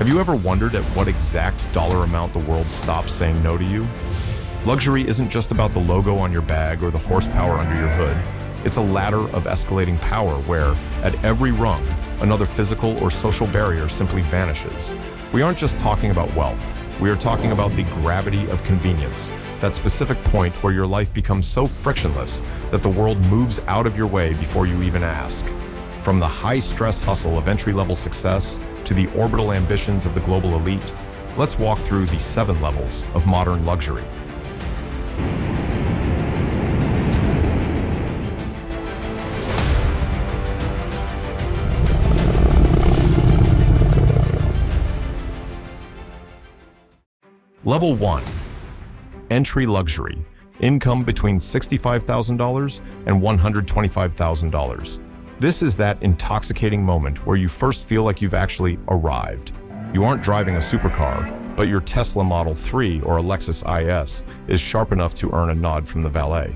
Have you ever wondered at what exact dollar amount the world stops saying no to you? Luxury isn't just about the logo on your bag or the horsepower under your hood. It's a ladder of escalating power where, at every rung, another physical or social barrier simply vanishes. We aren't just talking about wealth. We are talking about the gravity of convenience, that specific point where your life becomes so frictionless that the world moves out of your way before you even ask. From the high-stress hustle of entry-level success to the orbital ambitions of the global elite, let's walk through the 7 levels of modern luxury. Level 1. Entry luxury. Income between $65,000 and $125,000. This is that intoxicating moment where you first feel like you've actually arrived. You aren't driving a supercar, but your Tesla Model 3 or a Lexus IS is sharp enough to earn a nod from the valet.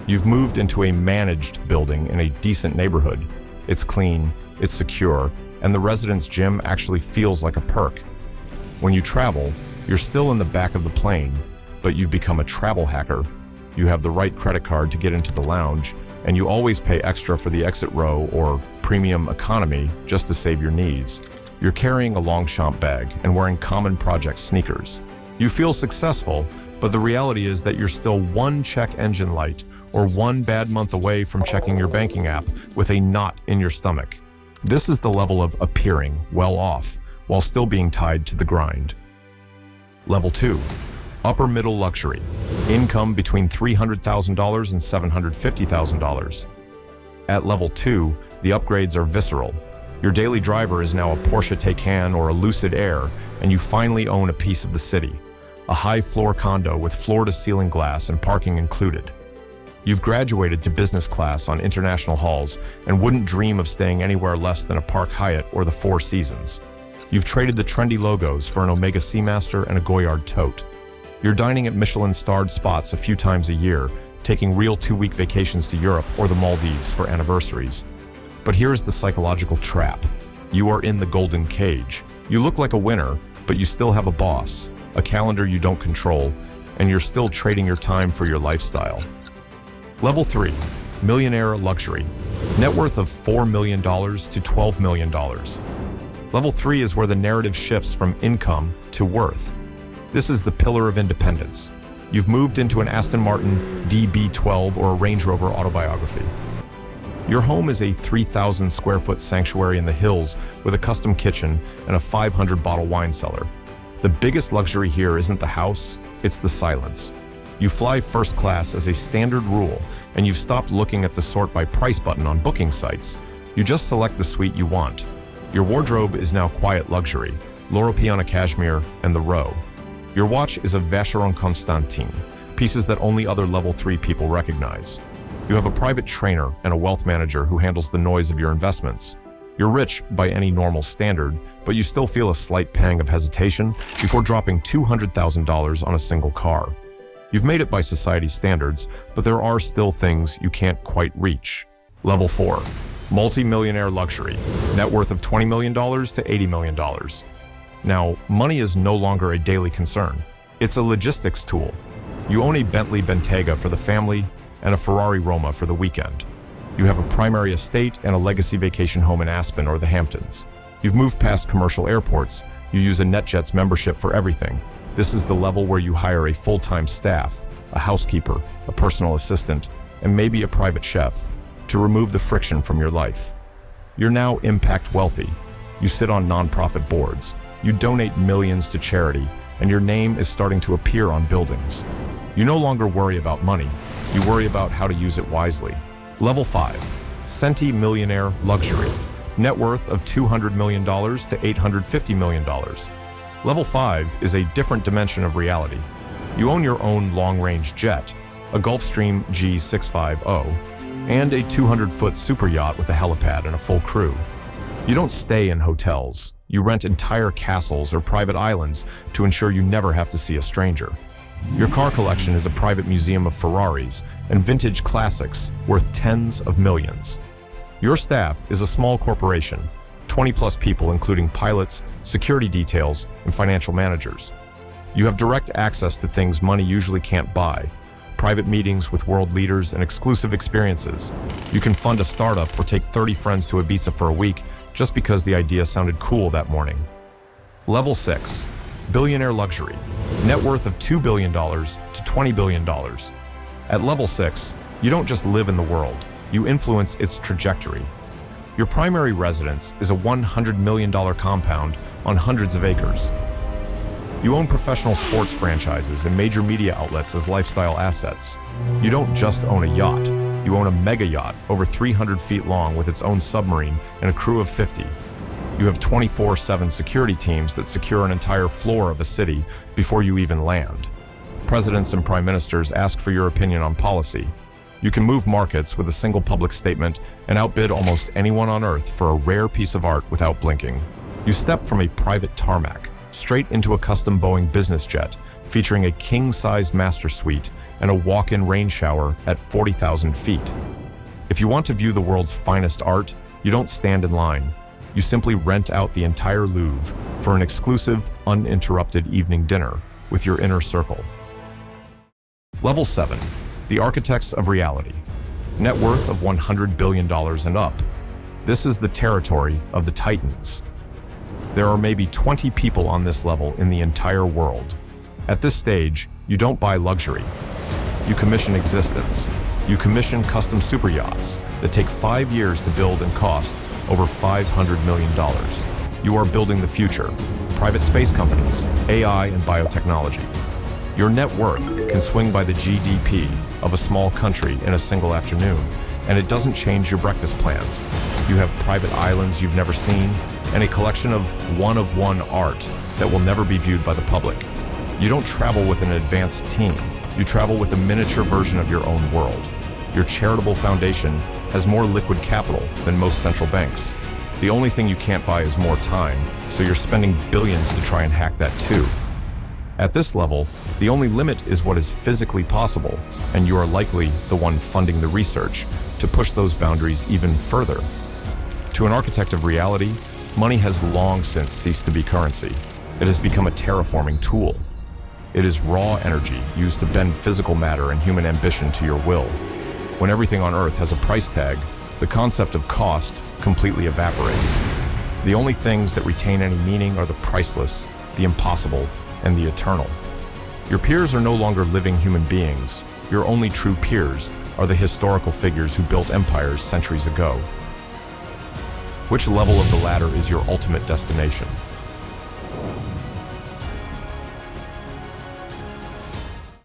You've moved into a managed building in a decent neighborhood. It's clean, it's secure, and the residence gym actually feels like a perk. When you travel, you're still in the back of the plane, but you've become a travel hacker. You have the right credit card to get into the lounge, and you always pay extra for the exit row or premium economy just to save your knees. You're carrying a Longchamp bag and wearing common project sneakers. You feel successful, but the reality is that you're still one check engine light or one bad month away from checking your banking app with a knot in your stomach. This is the level of appearing well off while still being tied to the grind. Level 2. Upper middle luxury. Income between $300,000 and $750,000. At level 2, the upgrades are visceral. Your daily driver is now a Porsche Taycan or a Lucid Air, and you finally own a piece of the city. A high-floor condo with floor-to-ceiling glass and parking included. You've graduated to business class on international halls and wouldn't dream of staying anywhere less than a Park Hyatt or the Four Seasons. You've traded the trendy logos for an Omega Seamaster and a Goyard tote. You're dining at Michelin-starred spots a few times a year, taking real 2-week vacations to Europe or the Maldives for anniversaries. But here's the psychological trap. You are in the golden cage. You look like a winner, but you still have a boss, a calendar you don't control, and you're still trading your time for your lifestyle. Level 3. Millionaire luxury. Net worth of $4 million to $12 million. Level 3 is where the narrative shifts from income to worth. This is the pillar of independence. You've moved into an Aston Martin DB12 or a Range Rover autobiography. Your home is a 3,000 square foot sanctuary in the hills with a custom kitchen and a 500-bottle wine cellar. The biggest luxury here isn't the house, it's the silence. You fly first class as a standard rule, and you've stopped looking at the sort by price button on booking sites. You just select the suite you want. Your wardrobe is now quiet luxury, Loro Piana cashmere, and the Row. Your watch is a Vacheron Constantin, pieces that only other level 3 people recognize. You have a private trainer and a wealth manager who handles the noise of your investments. You're rich by any normal standard, but you still feel a slight pang of hesitation before dropping $200,000 on a single car. You've made it by society's standards, but there are still things you can't quite reach. Level 4. Multi-millionaire luxury. Net worth of $20 million to $80 million. Now, money is no longer a daily concern. It's a logistics tool. You own a Bentley Bentayga for the family and a Ferrari Roma for the weekend. You have a primary estate and a legacy vacation home in Aspen or the Hamptons. You've moved past commercial airports. You use a NetJets membership for everything. This is the level where you hire a full-time staff, a housekeeper, a personal assistant, and maybe a private chef to remove the friction from your life. You're now impact wealthy. You sit on nonprofit boards. You donate millions to charity, and your name is starting to appear on buildings. You no longer worry about money. You worry about how to use it wisely. Level 5. Centi-Millionaire luxury. Net worth of $200 million to $850 million. Level 5 is a different dimension of reality. You own your own long-range jet, a Gulfstream G650, and a 200-foot super yacht with a helipad and a full crew. You don't stay in hotels. You rent entire castles or private islands to ensure you never have to see a stranger. Your car collection is a private museum of Ferraris and vintage classics worth tens of millions. Your staff is a small corporation, 20 plus people including pilots, security details, and financial managers. You have direct access to things money usually can't buy. Private meetings with world leaders and exclusive experiences. You can fund a startup or take 30 friends to Ibiza for a week just because the idea sounded cool that morning. Level 6. Billionaire luxury. Net worth of $2 billion to $20 billion. At level 6, you don't just live in the world, you influence its trajectory. Your primary residence is a $100 million compound on hundreds of acres. You own professional sports franchises and major media outlets as lifestyle assets. You don't just own a yacht, you own a mega yacht over 300 feet long with its own submarine and a crew of 50. You have 24/7 security teams that secure an entire floor of a city before you even land. Presidents and prime ministers ask for your opinion on policy. You can move markets with a single public statement and outbid almost anyone on Earth for a rare piece of art without blinking. You step from a private tarmac straight into a custom Boeing business jet featuring a king-sized master suite and a walk-in rain shower at 40,000 feet. If you want to view the world's finest art, you don't stand in line. You simply rent out the entire Louvre for an exclusive, uninterrupted evening dinner with your inner circle. Level 7. The architects of reality. Net worth of $100 billion and up. This is the territory of the titans. There are maybe 20 people on this level in the entire world. At this stage, you don't buy luxury. You commission existence. You commission custom super yachts that take 5 years to build and cost over $500 million. You are building the future. Private space companies, AI, and biotechnology. Your net worth can swing by the GDP of a small country in a single afternoon, and it doesn't change your breakfast plans. You have private islands you've never seen, and a collection of one-of-one art that will never be viewed by the public. You don't travel with an advanced team. You travel with a miniature version of your own world. Your charitable foundation has more liquid capital than most central banks. The only thing you can't buy is more time, so you're spending billions to try and hack that too. At this level, the only limit is what is physically possible, and you are likely the one funding the research to push those boundaries even further. To an architect of reality, money has long since ceased to be currency. It has become a terraforming tool. It is raw energy used to bend physical matter and human ambition to your will. When everything on Earth has a price tag, the concept of cost completely evaporates. The only things that retain any meaning are the priceless, the impossible, and the eternal. Your peers are no longer living human beings. Your only true peers are the historical figures who built empires centuries ago. Which level of the ladder is your ultimate destination?